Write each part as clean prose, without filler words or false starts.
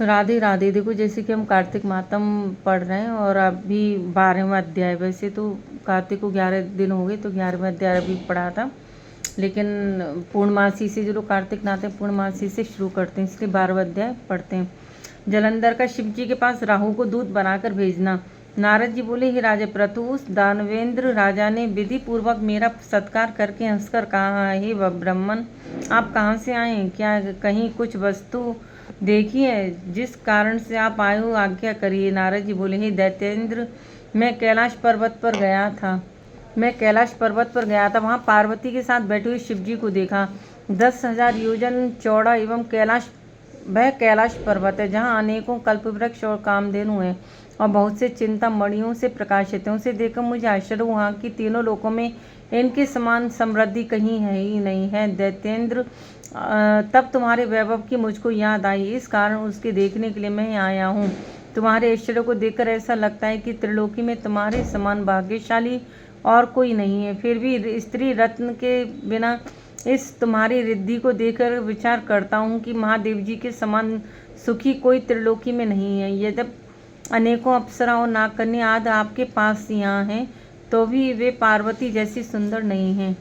राधे राधे। देखो, जैसे कि हम कार्तिक मातम पढ़ रहे हैं और अभी 12वां अध्याय। वैसे तो कार्तिक को 11 दिन हो गए तो 11वां अध्याय अभी पढ़ा था, लेकिन पूर्णमासी से जो लोग कार्तिक नहाते हैं पूर्णमासी से शुरू करते हैं, इसलिए 12वां अध्याय पढ़ते हैं। जलंधर का शिव जी के पास राहु को दूत बनाकर भेजना। नारद जी बोले, हे राजा प्रथु, उस दानवेंद्र राजा ने विधि पूर्वक मेरा सत्कार करके हंसकर कहा, हे ब्राह्मण, आप कहाँ से आए? क्या कहीं कुछ वस्तु देखी है जिस कारण से आप आए हो? आज्ञा करिए। नारद जी बोले, हे दैत्येंद्र, मैं कैलाश पर्वत पर गया था। वहाँ पार्वती के साथ बैठे हुए शिव जी को देखा। 10,000 योजन चौड़ा एवं कैलाश पर्वत है, जहाँ अनेकों कल्पवृक्ष और कामधेनु हैं और बहुत से चिंतामणियों से प्रकाशित हैं। उसे देखकर मुझे आश्चर्य हुआ कि तीनों लोकों में इनके समान समृद्धि कहीं है ही नहीं है। दैत्येंद्र, तब तुम्हारे वैभव की मुझको याद आई, इस कारण उसके देखने के लिए मैं आया हूँ। तुम्हारे ऐश्वर्य को देखकर ऐसा लगता है कि त्रिलोकी में तुम्हारे समान भाग्यशाली और कोई नहीं है। फिर भी स्त्री रत्न के बिना इस तुम्हारी रिद्धि को देखकर विचार करता हूँ कि महादेव जी के समान सुखी कोई त्रिलोकी में नहीं है। यद्यपि अनेकों अप्सरा और नागकन्या आदि आपके पास यहाँ हैं, तो भी वे पार्वती जैसी सुंदर नहीं हैं।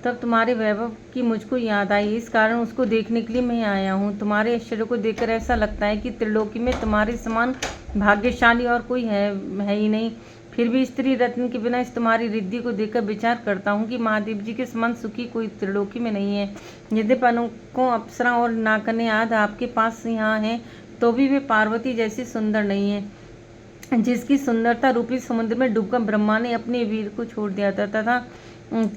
तब तुम्हारे वैभव की मुझको याद आई, इस कारण उसको देखने के लिए मैं आया हूँ। तुम्हारे ऐश्वर्य को देखकर ऐसा लगता है कि त्रिलोकी में तुम्हारे समान भाग्यशाली और कोई है ही नहीं। फिर भी स्त्री रत्न के बिना इस तुम्हारी रिद्धि को देखकर विचार करता हूँ कि महादेव जी के समान सुखी कोई त्रिलोकी में नहीं है। यद्यपि अनेकों अप्सरा और नागकन्या आदि आपके पास यहाँ हैं, तो भी वे पार्वती जैसी सुंदर नहीं है। जिसकी सुंदरता रूपी समुद्र में डूबकर ब्रह्मा ने अपने वीर को छोड़ दिया था, तथा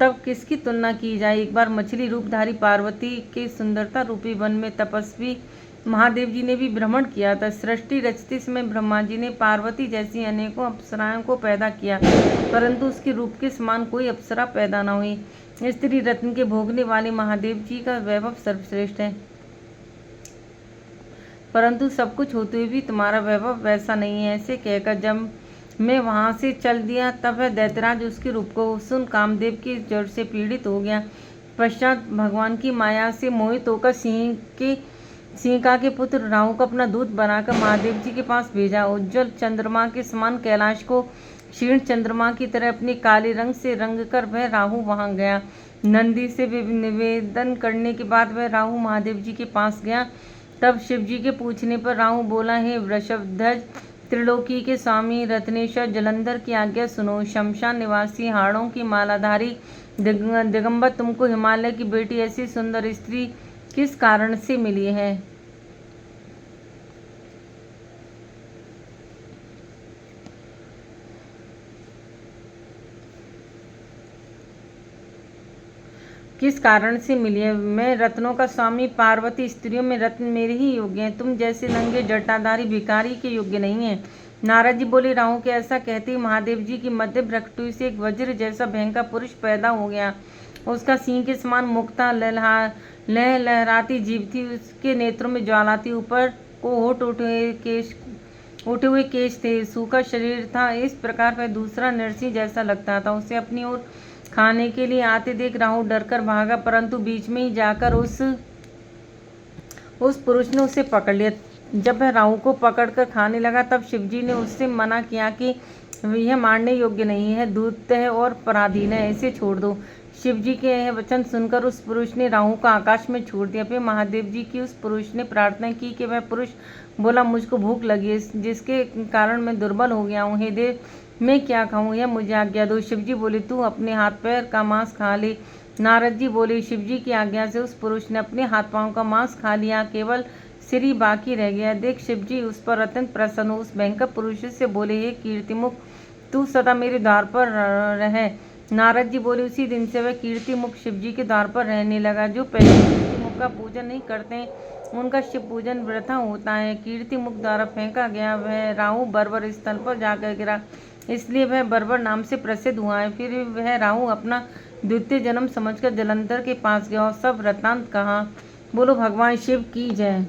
तब किसकी तुलना की जाए। एक बार मछली रूपधारी पार्वती के सुंदरता रूपी वन में तपस्वी महादेव जी ने भी भ्रमण किया था। सृष्टि रचते समय ब्रह्मा जी ने पार्वती जैसी अनेकों अप्सराओं को पैदा किया, परंतु उसके रूप के समान कोई अप्सरा पैदा न हुई। स्त्री रत्न के भोगने वाले महादेव जी का वैभव सर्वश्रेष्ठ है, परंतु सब कुछ होते हुए भी तुम्हारा वैभव वैसा नहीं है। ऐसे कहकर जब मैं वहाँ से चल दिया, तब वह दैत्यराज उसके रूप को सुन कामदेव की जड़ से पीड़ित हो गया। पश्चात भगवान की माया से मोहित होकर सिंहिका के पुत्र राहु को अपना दूत बनाकर महादेव जी के पास भेजा। उज्ज्वल चंद्रमा के समान कैलाश को क्षीण चंद्रमा की तरह अपने काले रंग से रंग कर वह राहु वहाँ गया। नंदी से निवेदन करने के बाद वह राहु महादेव जी के पास गया। तब शिव जी के पूछने पर राहु बोला, हे वृषभध्वज, त्रिलोकी के स्वामी रत्नेश्वर, जलंधर की आज्ञा सुनो। शमशान निवासी हाड़ों की मालाधारी दिगंबर तुमको हिमालय की बेटी ऐसी सुंदर स्त्री किस कारण से मिली है? किस कारण से मिली है? मैं रत्नों का स्वामी, पार्वती स्त्रियों में रत्न मेरे ही योग्य हैं, तुम जैसे नंगे जटाधारी भिखारी के योग्य नहीं है। नारद जी बोले, राहु के ऐसा कहते ही महादेव जी की मध्य भ्रकटु से एक वज्र जैसा भयंकर पुरुष पैदा हो गया। उसका सिंह के समान मुक्ता लहराती जीभ थी, उसके नेत्रों में ज्वाला थी, ऊपर को होठ उठे हुए केश थे, सूखा शरीर था। इस प्रकार वह दूसरा नरसिंह जैसा लगता था। उसे अपनी ओर खाने के लिए आते देख राहु डरकर भागा, परंतु बीच में ही जाकर उस पुरुष ने उसे पकड़ लिया। जब वह राहु को पकड़कर खाने लगा, तब शिवजी ने उससे मना किया कि यह मारने योग्य नहीं है, दूत है और पराधीन है, इसे छोड़ दो। शिवजी के यह वचन सुनकर उस पुरुष ने राहु को आकाश में छोड़ दिया। फिर महादेव जी की उस पुरुष ने प्रार्थना की कि वह पुरुष बोला, मुझको भूख लगी है, जिसके कारण मैं दुर्बल हो गया हूँ। हे देव, मैं क्या खाऊं? यह मुझे आज्ञा दो। शिवजी बोले, तू अपने हाथ पैर का मांस खा ले। नारद जी बोले, शिवजी की आज्ञा से उस पुरुष ने अपने हाथ पांव का मांस खा लिया, केवल सिर ही बाकी रह गया। देख शिवजी उस पर अत्यंत प्रसन्न हो उस भयंकर पुरुष से बोले, हे कीर्तिमुख, तू सदा मेरे द्वार पर रहे। नारद जी बोले, उसी दिन से वह कीर्तिमुख शिवजी के द्वार पर रहने लगा। जो पहले कीर्तिमुख का पूजन नहीं करते उनका शिव पूजन वृथा होता है। कीर्तिमुख द्वारा फेंका गया वह राहु बर्बर स्थल पर जाकर गिरा, इसलिए वह बर्बर नाम से प्रसिद्ध हुआ है। फिर वह राहु अपना द्वितीय जन्म समझकर जलंधर के पास गया और सब वृतांत कहा। बोलो भगवान शिव की जय।